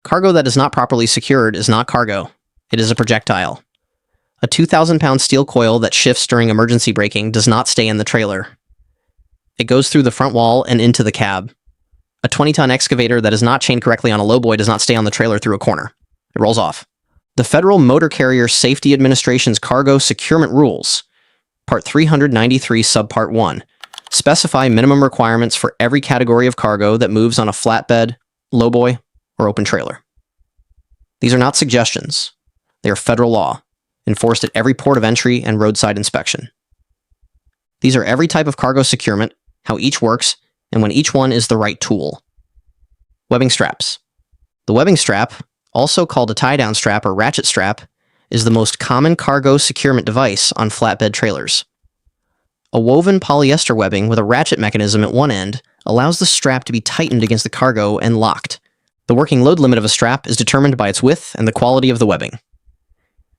Cargo that is not properly secured is not cargo. It is a projectile. A 2,000-pound steel coil that shifts during emergency braking does not stay in the trailer. It goes through the front wall and into the cab. A 20-ton excavator that is not chained correctly on a lowboy does not stay on the trailer through a corner. It rolls off. The Federal Motor Carrier Safety Administration's Cargo Securement Rules, Part 393, Subpart I, specify minimum requirements for every category of cargo that moves on a flatbed, lowboy, or open trailer. These are not suggestions. They are federal law, enforced at every port of entry and roadside inspection. These are every type of cargo securement, how each works, and when each one is the right tool. Webbing straps. The webbing strap, also called a tie-down strap or ratchet strap, is the most common cargo securement device on flatbed trailers. A woven polyester webbing with a ratchet mechanism at one end allows the strap to be tightened against the cargo and locked. The working load limit of a strap is determined by its width and the quality of the webbing.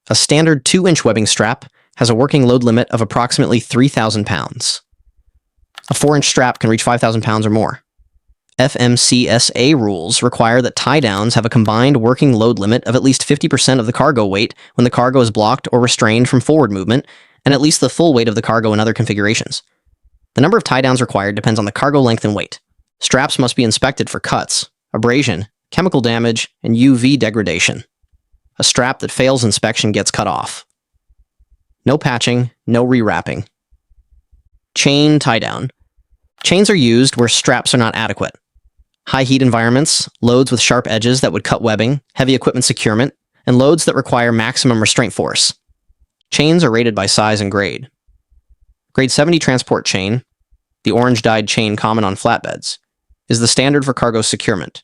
A standard 2-inch webbing strap has a working load limit of approximately 3,000 pounds. A 4-inch strap can reach 5,000 pounds or more. FMCSA rules require that tie-downs have a combined working load limit of at least 50% of the cargo weight when the cargo is blocked or restrained from forward movement, and at least the full weight of the cargo in other configurations. The number of tie-downs required depends on the cargo length and weight. Straps must be inspected for cuts, abrasion, chemical damage, and UV degradation. A strap that fails inspection gets cut off. No patching, no rewrapping. Chain tie-down. Chains are used where straps are not adequate. High heat environments, loads with sharp edges that would cut webbing, heavy equipment securement, and loads that require maximum restraint force. Chains are rated by size and grade. Grade 70 transport chain, the orange-dyed chain common on flatbeds, is the standard for cargo securement.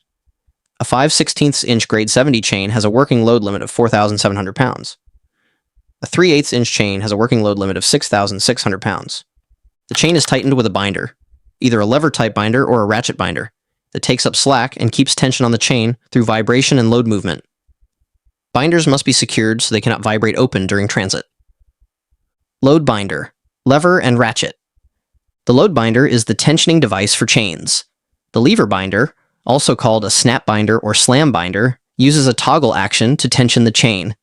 A 5/16" grade 70 chain has a working load limit of 4,700 pounds. A 3/8" chain has a working load limit of 6,600 pounds. The chain is tightened with a binder, either a lever-type binder or a ratchet binder, that takes up slack and keeps tension on the chain through vibration and load movement. Binders must be secured so they cannot vibrate open during transit. Load binder, lever and ratchet. The load binder is the tensioning device for chains. The lever binder, also called a snap binder or slam binder, uses a toggle action to tension the chain.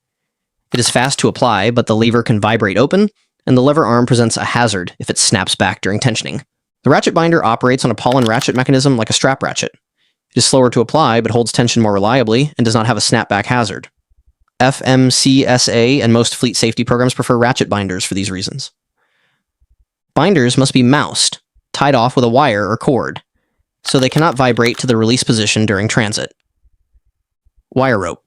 It is fast to apply, but the lever can vibrate open, and the lever arm presents a hazard if it snaps back during tensioning. The ratchet binder operates on a pawl and ratchet mechanism like a strap ratchet. It is slower to apply, but holds tension more reliably and does not have a snapback hazard. FMCSA and most fleet safety programs prefer ratchet binders for these reasons. Binders must be moused, tied off with a wire or cord, so they cannot vibrate to the release position during transit. Wire rope.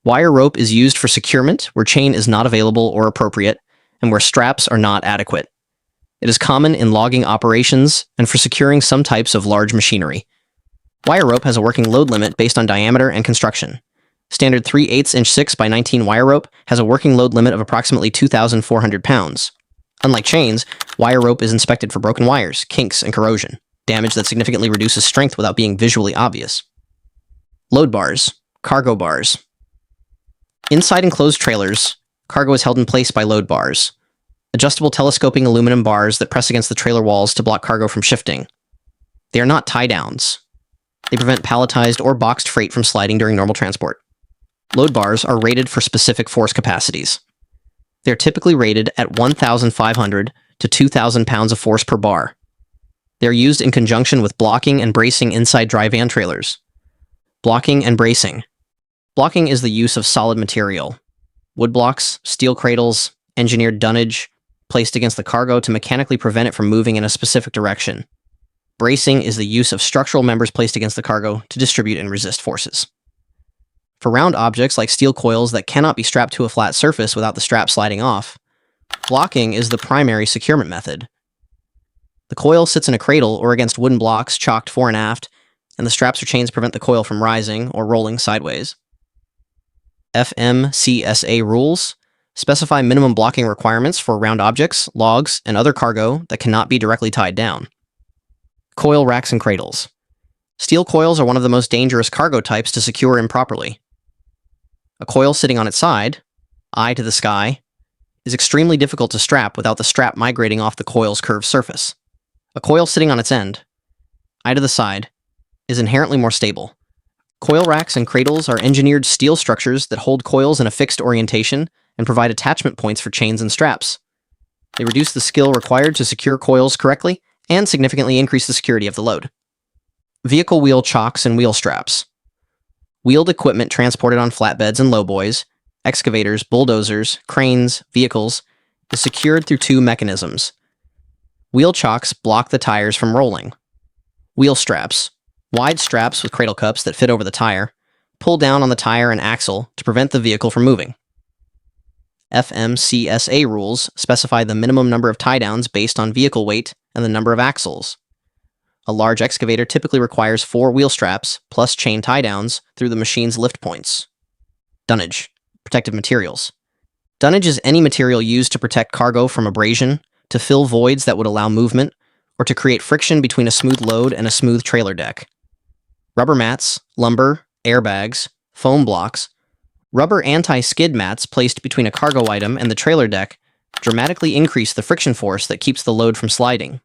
Wire rope is used for securement where chain is not available or appropriate, and where straps are not adequate. It is common in logging operations and for securing some types of large machinery. Wire rope has a working load limit based on diameter and construction. Standard 3/8" 6x19 wire rope has a working load limit of approximately 2,400 pounds. Unlike chains, wire rope is inspected for broken wires, kinks, and corrosion, damage that significantly reduces strength without being visually obvious. Load bars, cargo bars. Inside enclosed trailers, cargo is held in place by load bars, adjustable telescoping aluminum bars that press against the trailer walls to block cargo from shifting. They are not tie-downs. They prevent palletized or boxed freight from sliding during normal transport. Load bars are rated for specific force capacities. They are typically rated at 1,500 to 2,000 pounds of force per bar. They are used in conjunction with blocking and bracing inside dry van trailers. Blocking and bracing. Blocking is the use of solid material. Wood blocks, steel cradles, engineered dunnage, placed against the cargo to mechanically prevent it from moving in a specific direction. Bracing is the use of structural members placed against the cargo to distribute and resist forces. For round objects like steel coils that cannot be strapped to a flat surface without the strap sliding off, blocking is the primary securement method. The coil sits in a cradle or against wooden blocks chalked fore and aft, and the straps or chains prevent the coil from rising or rolling sideways. FMCSA rules specify minimum blocking requirements for round objects, logs, and other cargo that cannot be directly tied down. Coil racks and cradles. Steel coils are one of the most dangerous cargo types to secure improperly. A coil sitting on its side, eye to the sky, is extremely difficult to strap without the strap migrating off the coil's curved surface. A coil sitting on its end, eye to the side, is inherently more stable. Coil racks and cradles are engineered steel structures that hold coils in a fixed orientation and provide attachment points for chains and straps. They reduce the skill required to secure coils correctly and significantly increase the security of the load. Vehicle wheel chocks and wheel straps. Wheeled equipment transported on flatbeds and lowboys, excavators, bulldozers, cranes, vehicles, is secured through two mechanisms. Wheel chocks block the tires from rolling. Wheel straps, wide straps with cradle cups that fit over the tire, pull down on the tire and axle to prevent the vehicle from moving. FMCSA rules specify the minimum number of tie-downs based on vehicle weight and the number of axles. A large excavator typically requires 4 wheel straps plus chain tie-downs through the machine's lift points. Dunnage, protective materials. Dunnage is any material used to protect cargo from abrasion, to fill voids that would allow movement, or to create friction between a smooth load and a smooth trailer deck. Rubber mats, lumber, airbags, foam blocks, rubber anti-skid mats placed between a cargo item and the trailer deck dramatically increase the friction force that keeps the load from sliding.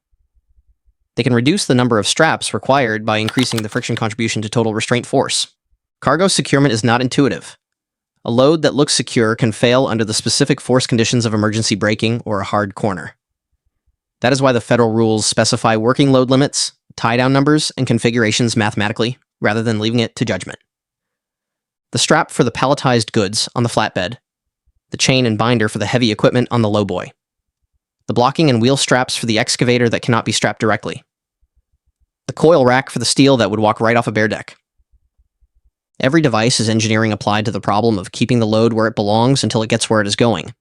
They can reduce the number of straps required by increasing the friction contribution to total restraint force. Cargo securement is not intuitive. A load that looks secure can fail under the specific force conditions of emergency braking or a hard corner. That is why the federal rules specify working load limits, tie-down numbers, and configurations mathematically, rather than leaving it to judgment. The strap for the palletized goods on the flatbed, the chain and binder for the heavy equipment on the lowboy, the blocking and wheel straps for the excavator that cannot be strapped directly, the coil rack for the steel that would walk right off a bare deck. Every device is engineering applied to the problem of keeping the load where it belongs until it gets where it is going.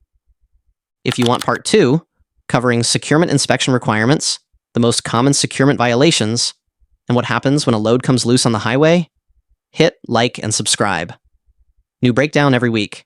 If you want Part 2, covering securement inspection requirements, the most common securement violations, and what happens when a load comes loose on the highway, hit like and subscribe. New breakdown every week.